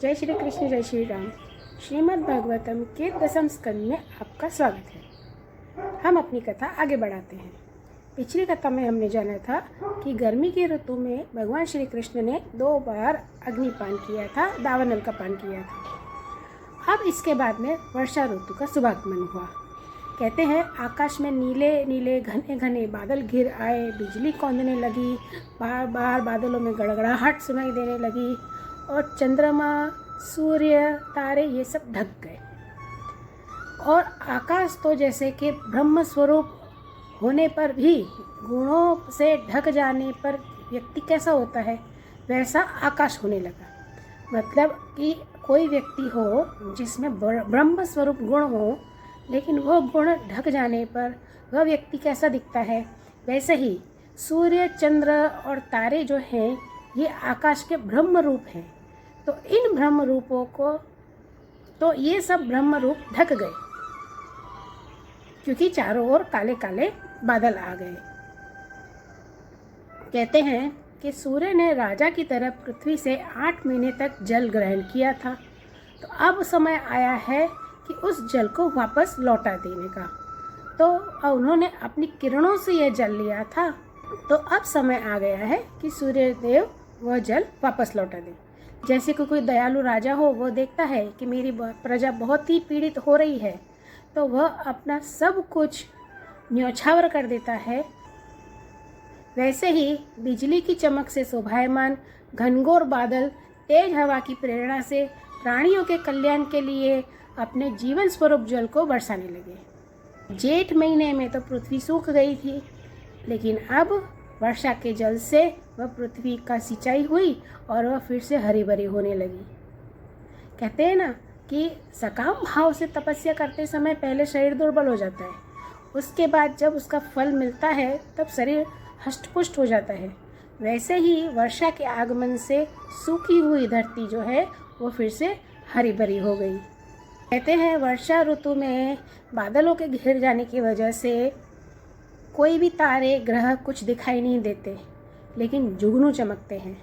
जय श्री कृष्ण जय श्री राम। श्रीमद् भागवतम के दसम स्कंद में आपका स्वागत है। हम अपनी कथा आगे बढ़ाते हैं। पिछली कथा में हमने जाना था कि गर्मी की ऋतु में भगवान श्री कृष्ण ने 2 बार अग्निपान किया था, दावानल का पान किया था। अब इसके बाद में वर्षा ऋतु का शुभागमन हुआ। कहते हैं आकाश में नीले नीले घने घने बादल घिर आए, बिजली कौंधने लगी, बार बार बादलों में गड़गड़ाहट सुनाई देने लगी और चंद्रमा, सूर्य, तारे ये सब ढक गए। और आकाश तो जैसे कि ब्रह्म स्वरूप होने पर भी गुणों से ढक जाने पर व्यक्ति कैसा होता है वैसा आकाश होने लगा। मतलब कि कोई व्यक्ति हो जिसमें ब्रह्म स्वरूप गुण हो, लेकिन वो गुण ढक जाने पर वह व्यक्ति कैसा दिखता है, वैसे ही सूर्य, चंद्र और तारे जो हैं ये आकाश के ब्रह्म रूप हैं। तो इन ब्रह्म रूपों को तो ये सब ब्रह्म रूप ढक गए क्योंकि चारों ओर काले काले बादल आ गए। कहते हैं कि सूर्य ने राजा की तरह पृथ्वी से 8 महीने तक जल ग्रहण किया था। तो अब समय आया है कि उस जल को वापस लौटा देने का। तो उन्होंने अपनी किरणों से यह जल लिया था, तो अब समय आ गया है कि सूर्यदेव वह जल वापस लौटा दे। जैसे कि कोई दयालु राजा हो, वो देखता है कि मेरी प्रजा बहुत ही पीड़ित हो रही है, तो वह अपना सब कुछ न्यौछावर कर देता है। वैसे ही बिजली की चमक से शोभायमान घनघोर बादल तेज हवा की प्रेरणा से प्राणियों के कल्याण के लिए अपने जीवन स्वरूप जल को बरसाने लगे। जेठ महीने में तो पृथ्वी सूख गई थी, लेकिन अब वर्षा के जल से वह पृथ्वी का सिंचाई हुई और वह फिर से हरी भरी होने लगी। कहते हैं ना कि सकाम भाव से तपस्या करते समय पहले शरीर दुर्बल हो जाता है, उसके बाद जब उसका फल मिलता है तब शरीर हष्टपुष्ट हो जाता है। वैसे ही वर्षा के आगमन से सूखी हुई धरती जो है वो फिर से हरी भरी हो गई। कहते हैं वर्षा ऋतु में बादलों के घिर जाने की वजह से कोई भी तारे, ग्रह कुछ दिखाई नहीं देते, लेकिन जुगनू चमकते हैं।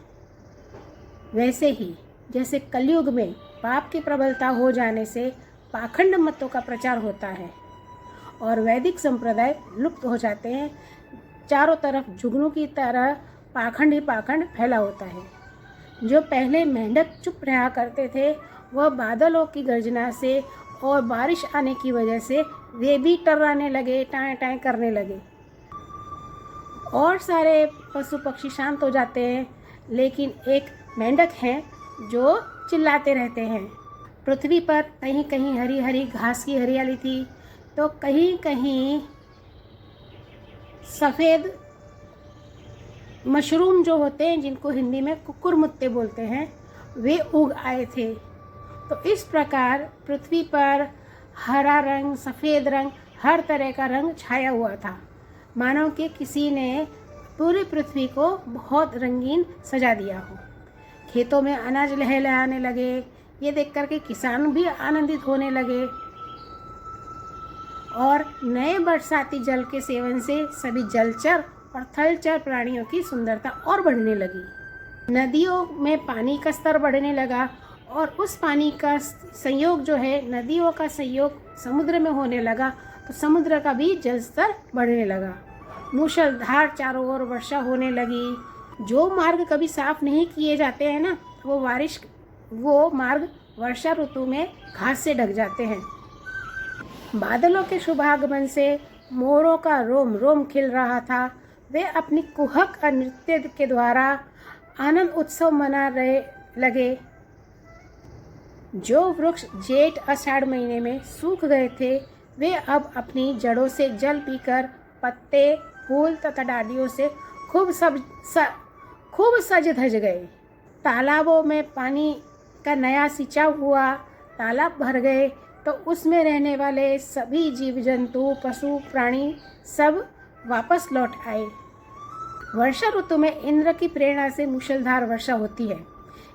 वैसे ही जैसे कलयुग में पाप की प्रबलता हो जाने से पाखंड मतों का प्रचार होता है और वैदिक संप्रदाय लुप्त हो जाते हैं, चारों तरफ जुगनू की तरह पाखंड ही पाखंड फैला होता है। जो पहले मेंढक चुप रहा करते थे, वह बादलों की गर्जना से और बारिश आने की वजह से वे भी टर्राने लगे, टाएं टाएं करने लगे और सारे पशु पक्षी शांत हो जाते हैं, लेकिन एक मेंढक हैं जो चिल्लाते रहते हैं। पृथ्वी पर कहीं कहीं हरी हरी घास की हरियाली थी, तो कहीं कहीं सफ़ेद मशरूम जो होते हैं, जिनको हिंदी में कुकुरमुत्ते बोलते हैं, वे उग आए थे। तो इस प्रकार पृथ्वी पर हरा रंग, सफ़ेद रंग, हर तरह का रंग छाया हुआ था, मानो कि किसी ने पूरी पृथ्वी को बहुत रंगीन सजा दिया हो। खेतों में अनाज लहलहाने लगे, ये देख कर के किसान भी आनंदित होने लगे और नए बरसाती जल के सेवन से सभी जलचर और थलचर प्राणियों की सुंदरता और बढ़ने लगी। नदियों में पानी का स्तर बढ़ने लगा और उस पानी का संयोग जो है, नदियों का संयोग समुद्र में होने लगा, तो समुद्र का भी जल स्तर बढ़ने लगा। मूसलाधार चारों ओर वर्षा होने लगी। जो मार्ग कभी साफ नहीं किए जाते हैं ना, वो मार्ग वर्षा ऋतु में घास से ढक जाते हैं। बादलों के शुभागमन से मोरों का रोम रोम खिल रहा था। वे अपनी कुहक और नृत्य के द्वारा आनंद उत्सव मना रहे लगे। जो वृक्ष जेठ आषाढ़ महीने में सूख गए थे, वे अब अपनी जड़ों से जल पीकर पत्ते, फूल तथा डालियों से खूब सज धज गए। तालाबों में पानी का नया सिंचाव हुआ, तालाब भर गए, तो उसमें रहने वाले सभी जीव जंतु, पशु प्राणी सब वापस लौट आए। वर्षा ऋतु में इंद्र की प्रेरणा से मूसलाधार वर्षा होती है।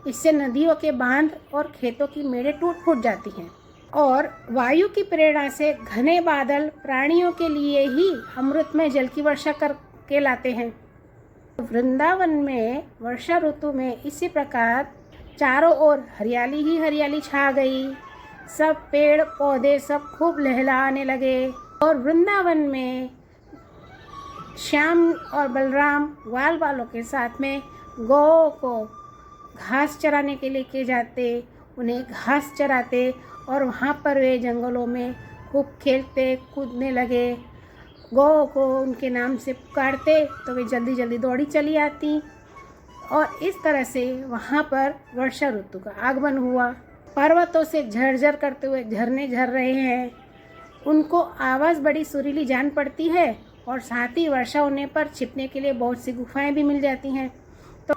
इससे नदियों के बांध और खेतों की मेड़ें टूट फूट जाती हैं और वायु की प्रेरणा से घने बादल प्राणियों के लिए ही अमृतमय जल की वर्षा करके लाते हैं। वृंदावन में वर्षा ऋतु में इसी प्रकार चारों ओर हरियाली ही हरियाली छा गई। सब पेड़ पौधे सब खूब लहलहाने लगे और वृंदावन में श्याम और बलराम ग्वाल वालों के साथ में गौ को घास चराने के लिए लेके जाते, उन्हें घास चराते और वहाँ पर वे जंगलों में खूब खेलते कूदने लगे। गौ को उनके नाम से पुकारते तो वे जल्दी जल्दी दौड़ी चली आती और इस तरह से वहाँ पर वर्षा ऋतु का आगमन हुआ। पर्वतों से झरझर करते हुए झरने झर रहे हैं। उनको आवाज़ बड़ी सुरीली जान पड़ती है और साथ ही वर्षा होने पर छिपने के लिए बहुत सी गुफाएं भी मिल जाती हैं। तो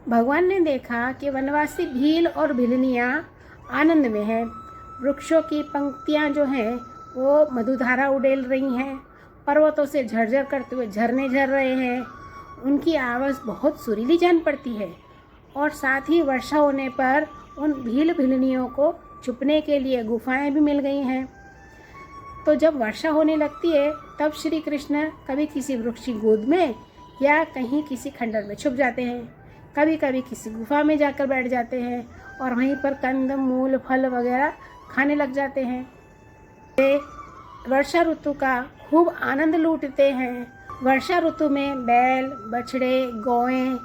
भगवान ने देखा कि वनवासी भील और भिलनियाँ आनंद में हैं। वृक्षों की पंक्तियाँ जो हैं वो मधुधारा उड़ेल रही हैं। पर्वतों से झरझर करते हुए झरने झर रहे हैं। उनकी आवाज़ बहुत सुरीली जान पड़ती है और साथ ही वर्षा होने पर उन भील भिलनियों को छुपने के लिए गुफाएं भी मिल गई हैं। तो जब वर्षा होने लगती है तब श्री कृष्ण कभी किसी वृक्ष की गोद में या कहीं किसी खंडर में छुप जाते हैं, कभी कभी किसी गुफा में जाकर बैठ जाते हैं और वहीं पर कंद मूल फल वगैरह खाने लग जाते हैं। वे वर्षा ऋतु का खूब आनंद लूटते हैं। वर्षा ऋतु में बैल बछड़े गौएं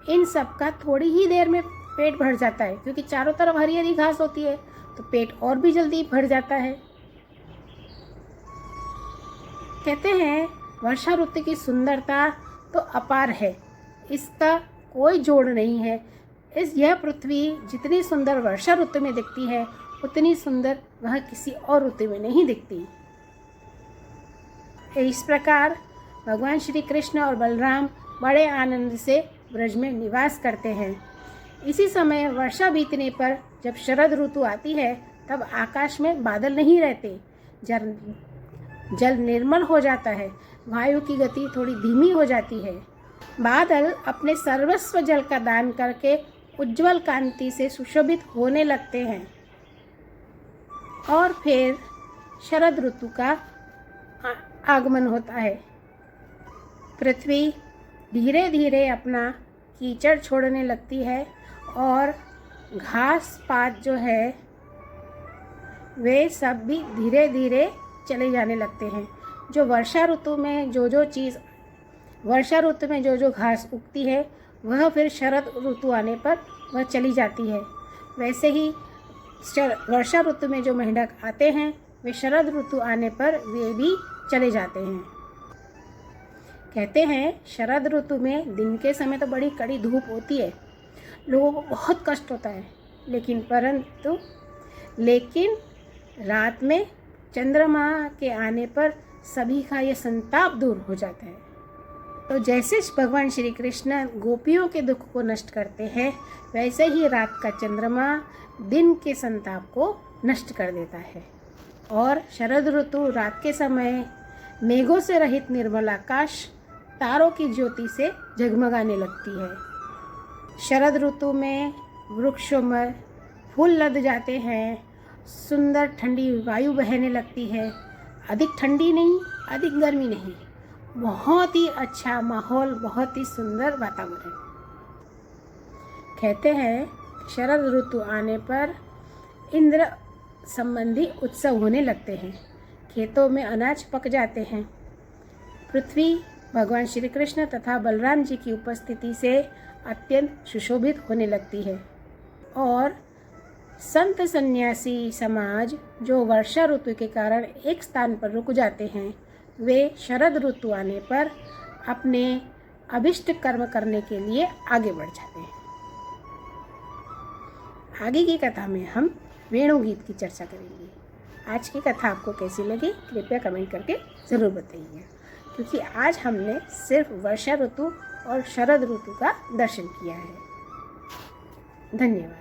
इन सब का थोड़ी ही देर में पेट भर जाता है, क्योंकि चारों तरफ हरी हरी घास होती है तो पेट और भी जल्दी भर जाता है। कहते हैं वर्षा ऋतु की सुंदरता तो अपार है, इसका कोई जोड़ नहीं है। यह पृथ्वी जितनी सुंदर वर्षा ऋतु में दिखती है उतनी सुंदर वह किसी और ऋतु में नहीं दिखती। इस प्रकार भगवान श्री कृष्ण और बलराम बड़े आनंद से ब्रज में निवास करते हैं। इसी समय वर्षा बीतने पर जब शरद ऋतु आती है तब आकाश में बादल नहीं रहते, जल निर्मल हो जाता है, वायु की गति थोड़ी धीमी हो जाती है। बादल अपने सर्वस्व जल का दान करके उज्जवल कांति से सुशोभित होने लगते हैं और फिर शरद ऋतु का आगमन होता है। पृथ्वी धीरे धीरे अपना कीचड़ छोड़ने लगती है और घास पात जो है वे सब भी धीरे धीरे चले जाने लगते हैं। जो वर्षा ऋतु में जो जो घास उगती है वह फिर शरद ऋतु आने पर वह चली जाती है। वैसे ही वर्षा ऋतु में जो मेंढक आते हैं वे शरद ऋतु आने पर वे भी चले जाते हैं। कहते हैं शरद ऋतु में दिन के समय तो बड़ी कड़ी धूप होती है, लोगों को बहुत कष्ट होता है, लेकिन रात में चंद्रमा के आने पर सभी का ये संताप दूर हो जाता है। तो जैसे भगवान श्री कृष्ण गोपियों के दुख को नष्ट करते हैं, वैसे ही रात का चंद्रमा दिन के संताप को नष्ट कर देता है। और शरद ऋतु रात के समय मेघों से रहित निर्मल आकाश तारों की ज्योति से जगमगाने लगती है। शरद ऋतु में वृक्षों में फूल लद जाते हैं, सुंदर ठंडी वायु बहने लगती है। अधिक ठंडी नहीं, अधिक गर्मी नहीं, बहुत ही अच्छा माहौल, बहुत ही सुंदर वातावरण। कहते हैं शरद ऋतु आने पर इंद्र संबंधी उत्सव होने लगते हैं, खेतों में अनाज पक जाते हैं। पृथ्वी भगवान श्री कृष्ण तथा बलराम जी की उपस्थिति से अत्यंत सुशोभित होने लगती है और संत सन्यासी समाज जो वर्षा ऋतु के कारण एक स्थान पर रुक जाते हैं, वे शरद ऋतु आने पर अपने अभिष्ट कर्म करने के लिए आगे बढ़ जाते हैं। आगे की कथा में हम वेणु गीत की चर्चा करेंगे। आज की कथा आपको कैसी लगी कृपया कमेंट करके ज़रूर बताइए, क्योंकि आज हमने सिर्फ वर्षा ऋतु और शरद ऋतु का दर्शन किया है। धन्यवाद।